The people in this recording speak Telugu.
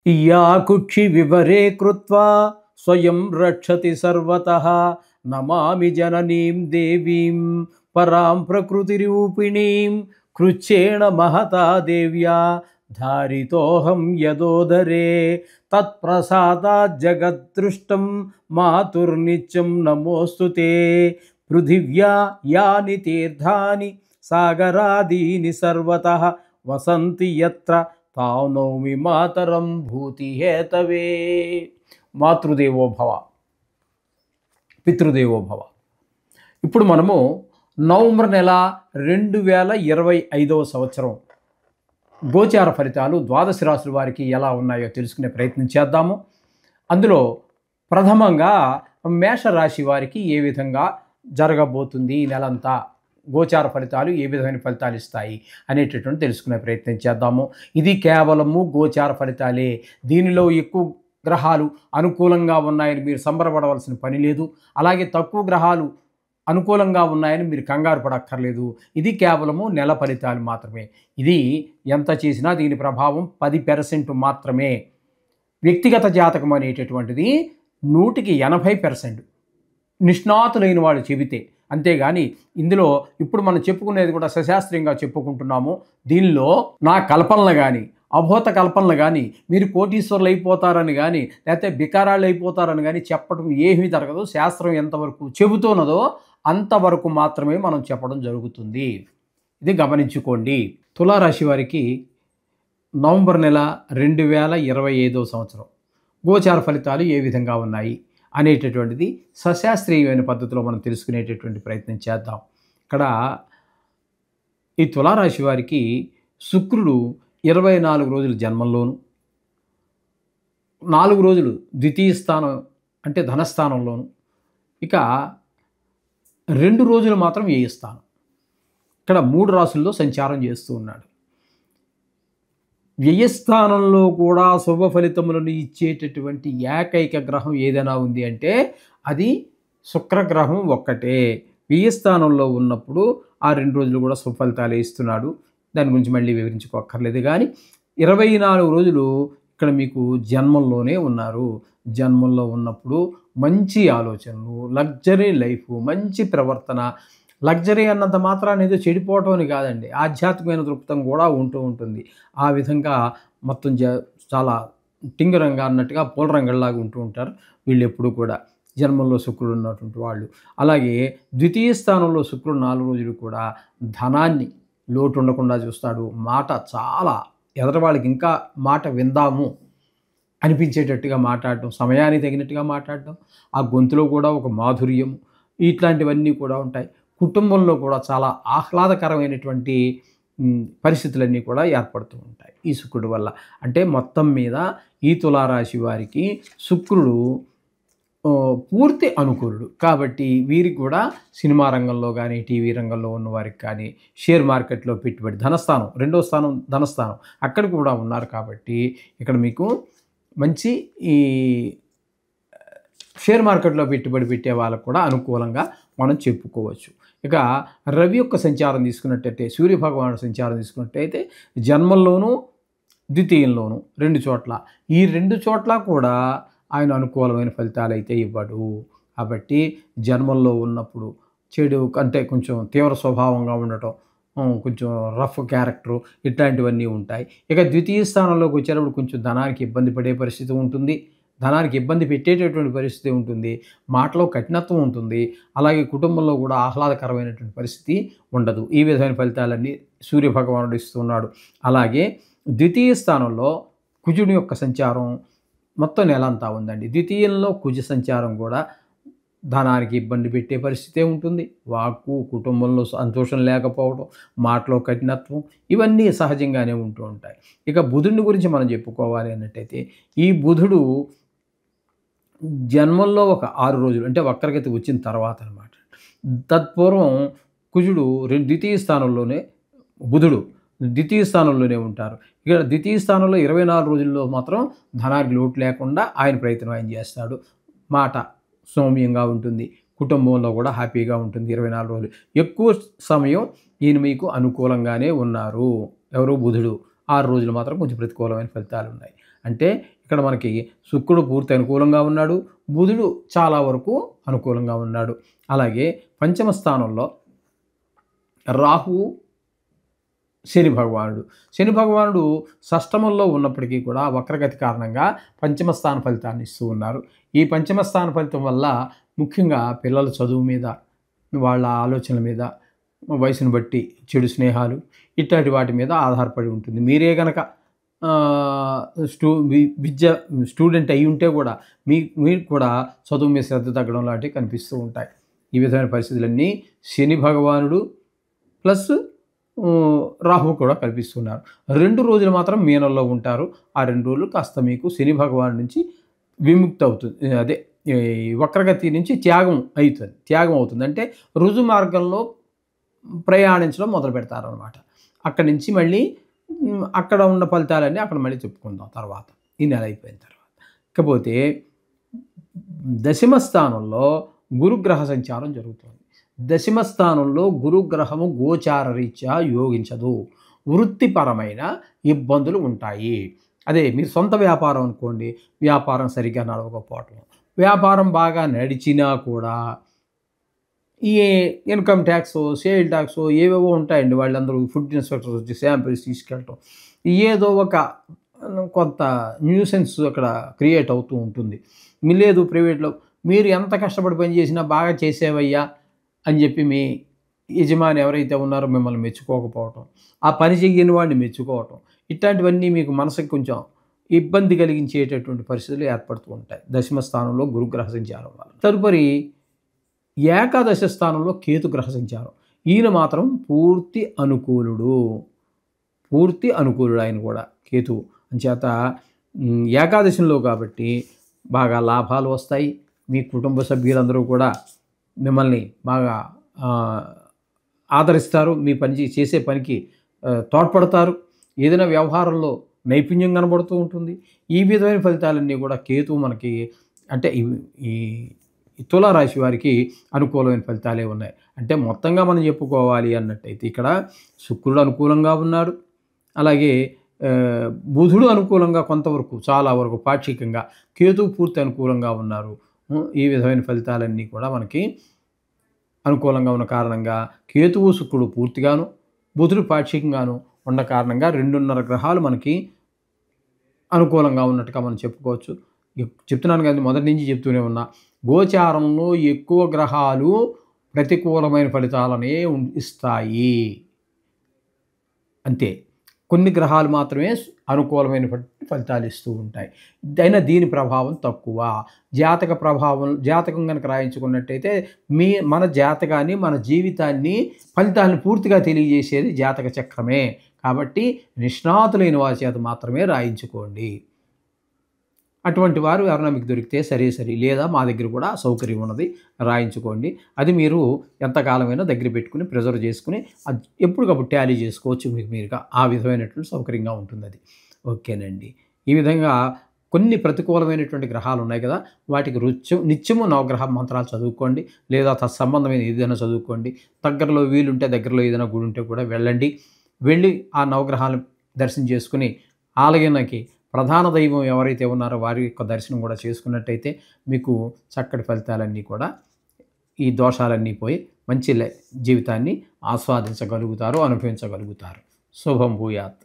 या कुक्षि विवरे कृत्वा स्वयं रक्षति सर्वतः नमामि जननीं देवीं परां प्रकृतिरूपिणीं कृच्छेण महता देव्या धारितोऽहं यदोदरे तत्प्रसादात् जगद्दृष्टं मातुर्नित्यं नमोऽस्तु ते। पृथिव्या यानि तीर्थानि सागरादीनि सर्वतः वसन्ति यत्र తానౌమి మాతరం భూతి హేతవే। మాతృదేవో భవ, పితృదేవో భవ. ఇప్పుడు మనము నవంబర్ నెల 2025 సంవత్సరం గోచార ఫలితాలు ద్వాదశ రాశుల వారికి ఎలా ఉన్నాయో తెలుసుకునే ప్రయత్నం చేద్దాము. అందులో ప్రథమంగా మేషరాశి వారికి ఏ విధంగా జరగబోతుంది ఈ నెలంతా, గోచార ఫలితాలు ఏ విధమైన ఫలితాలు ఇస్తాయి అనేటటువంటి తెలుసుకునే ప్రయత్నం చేద్దాము. ఇది కేవలము గోచార ఫలితాలే. దీనిలో ఎక్కువ గ్రహాలు అనుకూలంగా ఉన్నాయని మీరు సంబరపడవలసిన పని లేదు. అలాగే తక్కువ గ్రహాలు అనుకూలంగా ఉన్నాయని మీరు కంగారు పడక్కర్లేదు. ఇది కేవలము నెల ఫలితాలు మాత్రమే. ఇది ఎంత చేసినా దీని ప్రభావం 10% మాత్రమే. వ్యక్తిగత జాతకం అనేటటువంటిది 100కి 80% నిష్ణాతులైన వాళ్ళు చెబితే, అంతేగాని ఇందులో ఇప్పుడు మనం చెప్పుకునేది కూడా సశాస్త్రీయంగా చెప్పుకుంటున్నాము. దీనిలో నా కల్పనలు కానీ అభూత కల్పనలు కానీ మీరు కోటీశ్వరులు అయిపోతారని కానీ లేకపోతే బికారాళ్ళు అయిపోతారని కానీ చెప్పడం ఏమీ జరగదు. శాస్త్రం ఎంతవరకు చెబుతున్నదో అంతవరకు మాత్రమే మనం చెప్పడం జరుగుతుంది. ఇది గమనించుకోండి. తులారాశి వారికి నవంబర్ నెల 2025 సంవత్సరం గోచార ఫలితాలు ఏ విధంగా ఉన్నాయి అనేటటువంటిది సశాస్త్రీయమైన పద్ధతిలో మనం తెలుసుకునేటటువంటి ప్రయత్నం చేద్దాం. ఇక్కడ ఈ తులారాశి వారికి శుక్రుడు 24 రోజులు జన్మంలోను, 4 రోజులు ద్వితీయ స్థానం అంటే ధనస్థానంలోను, ఇక 2 రోజులు మాత్రం వ్యయ స్థానం. ఇక్కడ 3 రాశుల్లో సంచారం చేస్తూ ఉన్నాడు. వ్యయస్థానంలో కూడా శుభ ఫలితములను ఇచ్చేటటువంటి ఏకైక గ్రహం ఏదైనా ఉంది అంటే అది శుక్రగ్రహం ఒక్కటే. వ్యయస్థానంలో ఉన్నప్పుడు ఆ 2 రోజులు కూడా శుభ ఫలితాలే ఇస్తున్నాడు. దాని గురించి మళ్ళీ వివరించుకోక్కర్లేదు. కానీ 24 రోజులు ఇక్కడ మీకు జన్మంలోనే ఉన్నారు. జన్మంలో ఉన్నప్పుడు మంచి ఆలోచనలు, లగ్జరీ లైఫ్, మంచి ప్రవర్తన. లగ్జరీ అన్నంత మాత్రాన్ని ఏదో చెడిపోవటం అని కాదండి, ఆధ్యాత్మికమైన దృక్పథం కూడా ఉంటూ ఉంటుంది. ఆ విధంగా మొత్తం చాలా టింగరంగా అన్నట్టుగా పూలరంగల్లాగా ఉంటూ ఉంటారు వీళ్ళు ఎప్పుడు కూడా, జన్మంలో శుక్రుడు ఉన్నటువంటి వాళ్ళు. అలాగే ద్వితీయ స్థానంలో శుక్రుడు 4 రోజులు కూడా ధనాన్ని లోటు ఉండకుండా చూస్తాడు. మాట చాలా ఎదటి వాళ్ళకి ఇంకా మాట విందాము అనిపించేటట్టుగా మాట్లాడటం, సమయానికి తగినట్టుగా మాట్లాడటం, ఆ గొంతులో కూడా ఒక మాధుర్యం, ఇట్లాంటివన్నీ కూడా ఉంటాయి. కుటుంబంలో కూడా చాలా ఆహ్లాదకరమైనటువంటి పరిస్థితులన్నీ కూడా ఏర్పడుతూ ఉంటాయి ఈ శుక్రుడు వల్ల. అంటే మొత్తం మీద ఈ తులారాశి వారికి శుక్రుడు పూర్తి అనుకూలుడు. కాబట్టి వీరికి కూడా సినిమా రంగంలో కానీ టీవీ రంగంలో ఉన్న వారికి కానీ షేర్ మార్కెట్లో పెట్టుబడి, ధనస్థానం 2వ స్థానం ధనస్థానం అక్కడ కూడా ఉన్నారు. కాబట్టి ఇక్కడ మీకు మంచి ఈ షేర్ మార్కెట్లో పెట్టుబడి పెట్టే వాళ్ళకు కూడా అనుకూలంగా మనం చెప్పుకోవచ్చు. ఇక రవి యొక్క సంచారం తీసుకున్నట్టయితే, సూర్యభగవానుడు సంచారం తీసుకున్నట్టయితే జన్మంలోనూ ద్వితీయంలోనూ 2 చోట్ల, ఈ 2 చోట్ల కూడా ఆయన అనుకూలమైన ఫలితాలు అయితే ఇవ్వడు. కాబట్టి జన్మంలో ఉన్నప్పుడు చెడు అంటే కొంచెం తీవ్ర స్వభావంగా ఉండటం, కొంచెం రఫ్ క్యారెక్టరు, ఇట్లాంటివన్నీ ఉంటాయి. ఇక ద్వితీయ స్థానంలోకి వచ్చేటప్పుడు కొంచెం ధనానికి ఇబ్బంది పడే పరిస్థితి ఉంటుంది, ధనానికి ఇబ్బంది పెట్టేటటువంటి పరిస్థితి ఉంటుంది, మాటలో కఠినత్వం ఉంటుంది. అలాగే కుటుంబంలో కూడా ఆహ్లాదకరమైనటువంటి పరిస్థితి ఉండదు. ఈ విధమైన ఫలితాలన్నీ సూర్యభగవానుడు ఇస్తున్నాడు. అలాగే ద్వితీయ స్థానంలో కుజుడి యొక్క సంచారం మొత్తం నెల అంతా ఉందండి. ద్వితీయంలో కుజ సంచారం కూడా ధనానికి ఇబ్బంది పెట్టే పరిస్థితే ఉంటుంది. వాక్కు, కుటుంబంలో సంతోషం లేకపోవడం, మాటలో కఠినత్వం, ఇవన్నీ సహజంగానే ఉంటూ ఉంటాయి. ఇక బుధుడిని గురించి మనం చెప్పుకోవాలి అన్నట్టయితే, ఈ బుధుడు జన్మంలో ఒక 6 రోజులు అంటే వక్రగతి వచ్చిన తర్వాత అనమాట. తత్పూర్వం కుజుడు ద్వితీయ స్థానంలోనే, బుధుడు ద్వితీయ స్థానంలోనే ఉంటారు. ఇక్కడ ద్వితీయ స్థానంలో 24 రోజుల్లో మాత్రం ధనానికి లోటు లేకుండా ఆయన ప్రయత్నం ఆయన చేస్తాడు. మాట సౌమ్యంగా ఉంటుంది, కుటుంబంలో కూడా హ్యాపీగా ఉంటుంది. 24 రోజులు ఎక్కువ సమయం ఈయన మీకు అనుకూలంగానే ఉన్నారు. ఎవరు? బుధుడు. 6 రోజులు మాత్రం కొంచెం ప్రతికూలమైన ఫలితాలు ఉన్నాయి. అంటే ఇక్కడ మనకి శుక్రుడు పూర్తి అనుకూలంగా ఉన్నాడు, బుధుడు చాలా వరకు అనుకూలంగా ఉన్నాడు. అలాగే పంచమ స్థానంలో రాహువు, శని భగవానుడు. శని భగవానుడు షష్టమంలో ఉన్నప్పటికీ కూడా వక్రగతి కారణంగా పంచమ స్థాన ఫలితాన్ని ఇస్తూ ఉన్నారు. ఈ పంచమ స్థాన ఫలితం వల్ల ముఖ్యంగా పిల్లల చదువు మీద, వాళ్ళ ఆలోచనల మీద, వయసును బట్టి చెడు స్నేహాలు ఇట్లాంటి వాటి మీద ఆధారపడి ఉంటుంది. మీరే గనక స్టూడెంట్ అయి ఉంటే కూడా మీకు కూడా చదువు మీద శ్రద్ధ తగ్గడం లాంటివి కనిపిస్తూ ఉంటాయి. ఈ విధమైన పరిస్థితులన్నీ శని భగవానుడు ప్లస్ రాహువు కూడా కల్పిస్తున్నారు. 2 రోజులు మాత్రం మీనంలో ఉంటారు. ఆ 2 రోజులు కాస్త మీకు శని భగవాను నుంచి విముక్తి అవుతుంది. అదే వక్రగతి నుంచి త్యాగం అవుతుంది. అంటే రుజు మార్గంలో ప్రయాణించడం మొదలు పెడతారనమాట. అక్కడి నుంచి మళ్ళీ అక్కడ ఉన్న ఫలితాలన్నీ అక్కడ మళ్ళీ చెప్పుకుందాం తర్వాత, ఈ నెల అయిపోయిన తర్వాత. ఇకపోతే దశమ స్థానంలో గురుగ్రహ సంచారం జరుగుతుంది. దశమ స్థానంలో గురుగ్రహము గోచార రీత్యా యోగించదు. వృత్తిపరమైన ఇబ్బందులు ఉంటాయి. అదే మీరు సొంత వ్యాపారం అనుకోండి, వ్యాపారం సరిగ్గా నడవకపోవటం, వ్యాపారం బాగా నడిచినా కూడా ఈ ఇన్కమ్ ట్యాక్స్, సేల్ ట్యాక్స్ ఏవేవో ఉంటాయండి. వాళ్ళందరూ ఫుడ్ ఇన్స్పెక్టర్స్ వచ్చి శాంపిల్స్ తీసుకెళ్ళటం, ఏదో ఒక కొంత న్యూసెన్స్ అక్కడ క్రియేట్ అవుతూ ఉంటుంది. లేదు ప్రైవేట్లో మీరు ఎంత కష్టపడి పని చేసినా బాగా చేసేవయ్యా అని చెప్పి మీ యజమాని ఎవరైతే ఉన్నారో మిమ్మల్ని మెచ్చుకోకపోవటం, ఆ పని చెయ్యని వాడిని మెచ్చుకోవటం, ఇట్లాంటివన్నీ మీకు మనసుకి కొంచెం ఇబ్బంది కలిగించేటటువంటి పరిస్థితులు ఏర్పడుతూ ఉంటాయి దశమ స్థానంలో గురుగ్రహ సంచారం వల్ల. తదుపరి ఏకాదశ స్థానంలో కేతుగ్రహ సంచారం. ఈయన మాత్రం పూర్తి అనుకూలుడు ఆయన కూడా కేతువు. అంచేత ఏకాదశంలో కాబట్టి బాగా లాభాలు వస్తాయి. మీ కుటుంబ సభ్యులందరూ కూడా మిమ్మల్ని బాగా ఆదరిస్తారు. మీ చేసే పనికి తోడ్పడతారు. ఏదైనా వ్యవహారంలో నైపుణ్యం కనబడుతూ ఉంటుంది. ఈ విధమైన ఫలితాలన్నీ కూడా కేతువు మనకి అంటే ఈ తులారాశి వారికి అనుకూలమైన ఫలితాలే ఉన్నాయి. అంటే మొత్తంగా మనం చెప్పుకోవాలి అన్నట్టయితే ఇక్కడ శుక్రుడు అనుకూలంగా ఉన్నాడు. అలాగే బుధుడు అనుకూలంగా కొంతవరకు, చాలా వరకు పాక్షికంగా, కేతువు పూర్తి అనుకూలంగా ఉన్నారు. ఈ విధమైన ఫలితాలన్నీ కూడా మనకి అనుకూలంగా ఉన్న కారణంగా కేతువు శుక్రుడు పూర్తిగాను, బుధుడు పాక్షికంగాను ఉన్న కారణంగా 2.5 గ్రహాలు మనకి అనుకూలంగా ఉన్నట్టుగా మనం చెప్పుకోవచ్చు. చెప్తున్నాను కదా, మొదటి నుంచి చెప్తూనే ఉన్నా, గోచారంలో ఎక్కువ గ్రహాలు ప్రతికూలమైన ఫలితాలనే ఇస్తాయి. అంతే, కొన్ని గ్రహాలు మాత్రమే అనుకూలమైన ఫలితాలు ఇస్తూ ఉంటాయి. అయినా దీని ప్రభావం తక్కువ. జాతకం కనుక రాయించుకున్నట్టయితే మన జాతకాన్ని, మన జీవితాన్ని, ఫలితాలను పూర్తిగా తెలియజేసేది జాతక చక్రమే. కాబట్టి నిష్ణాతులైన వారి చేత మాత్రమే రాయించుకోండి. అటువంటి వారు ఎవరైనా మీకు దొరికితే సరే, లేదా మా దగ్గర కూడా సౌకర్యం ఉన్నది, రాయించుకోండి. అది మీరు ఎంతకాలమైనా దగ్గర పెట్టుకుని ప్రిజర్వ్ చేసుకుని అది ఎప్పటికప్పుడు టాలీ చేసుకోవచ్చు. మీరుగా ఆ విధమైనటువంటి సౌకర్యంగా ఉంటుంది అది. ఓకేనండి. ఈ విధంగా కొన్ని ప్రతికూలమైనటువంటి గ్రహాలు ఉన్నాయి కదా, వాటికి నిత్యము నవగ్రహ మంత్రాలు చదువుకోండి, లేదా తత్సంబంధమైన ఏదైనా చదువుకోండి. దగ్గరలో వీలుంటే దగ్గరలో ఏదైనా గుడి ఉంటే కూడా వెళ్ళి ఆ నవగ్రహాలను దర్శనం చేసుకుని ఆలయానికి ప్రధాన దైవం ఎవరైతే ఉన్నారో వారి యొక్క దర్శనం కూడా చేసుకున్నట్టయితే మీకు చక్కటి ఫలితాలన్నీ కూడా, ఈ దోషాలన్నీ పోయి మంచి జీవితాన్ని ఆస్వాదించగలుగుతారు, అనుభవించగలుగుతారు. శుభం భూయాత్.